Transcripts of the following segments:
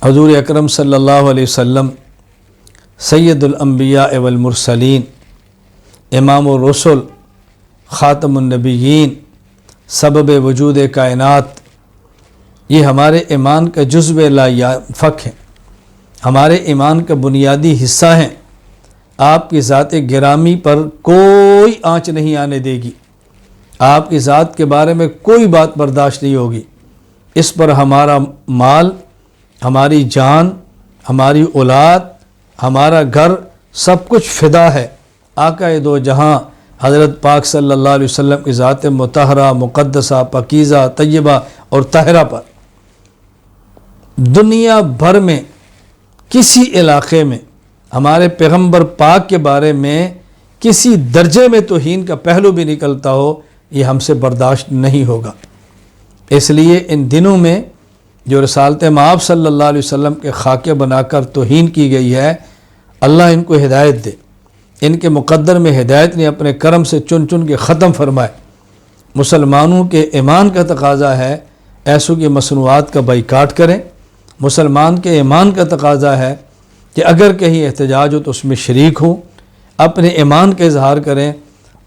حضور اکرم صلی اللہ علیہ وسلم سید الانبیاء والمرسلین، امام الرسل، خاتم النبیین، سبب وجود کائنات، یہ ہمارے ایمان کا جزو لا ینفک ہیں، ہمارے ایمان کا بنیادی حصہ ہیں۔ آپ کی ذات گرامی پر کوئی آنچ نہیں آنے دے گی، آپ کی ذات کے بارے میں کوئی بات برداشت نہیں ہوگی۔ اس پر ہمارا مال، ہماری جان، ہماری اولاد، ہمارا گھر، سب کچھ فدا ہے آقا دو جہاں حضرت پاک صلی اللہ علیہ وسلم کی ذات مطہرہ، مقدسہ، پاکیزہ، طیبہ اور طاہرہ پر۔ دنیا بھر میں کسی علاقے میں ہمارے پیغمبر پاک کے بارے میں کسی درجے میں توہین کا پہلو بھی نکلتا ہو، یہ ہم سے برداشت نہیں ہوگا۔ اس لیے ان دنوں میں جو رسالت مآب صلی اللہ علیہ وسلم کے خاکے بنا کر توہین کی گئی ہے، اللہ ان کو ہدایت دے، ان کے مقدر میں ہدایت نے اپنے کرم سے چن چن کے ختم فرمائے۔ مسلمانوں کے ایمان کا تقاضا ہے ایسوں کی مصنوعات کا بائیکاٹ کریں۔ مسلمان کے ایمان کا تقاضا ہے کہ اگر کہیں احتجاج ہو تو اس میں شریک ہوں، اپنے ایمان کا اظہار کریں،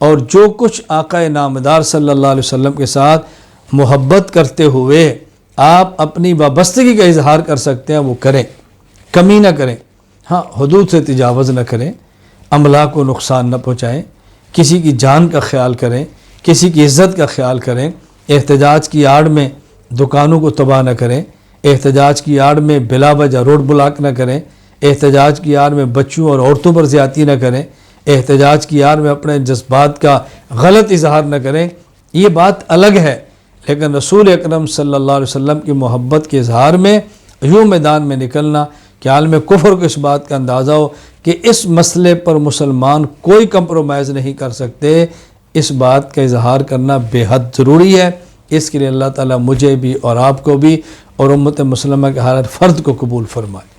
اور جو کچھ آقا نامدار صلی اللہ علیہ وسلم کے ساتھ محبت کرتے ہوئے آپ اپنی وابستگی کا اظہار کر سکتے ہیں وہ کریں، کمی نہ کریں۔ ہاں، حدود سے تجاوز نہ کریں، املاک کو نقصان نہ پہنچائیں، کسی کی جان کا خیال کریں، کسی کی عزت کا خیال کریں، احتجاج کی آڑ میں دکانوں کو تباہ نہ کریں، احتجاج کی آڑ میں بلا وجہ روڈ بلاک نہ کریں، احتجاج کی آڑ میں بچوں اور عورتوں پر زیادتی نہ کریں، احتجاج کی آڑ میں اپنے جذبات کا غلط اظہار نہ کریں۔ یہ بات الگ ہے، لیکن رسول اکرم صلی اللہ علیہ وسلم کی محبت کے اظہار میں یوں میدان میں نکلنا کہ عالم کفر کو اس بات کا اندازہ ہو کہ اس مسئلے پر مسلمان کوئی کمپرومائز نہیں کر سکتے، اس بات کا اظہار کرنا بے حد ضروری ہے۔ اس کے لیے اللہ تعالیٰ مجھے بھی اور آپ کو بھی اور امت مسلمہ کے ہر فرد کو قبول فرمائے۔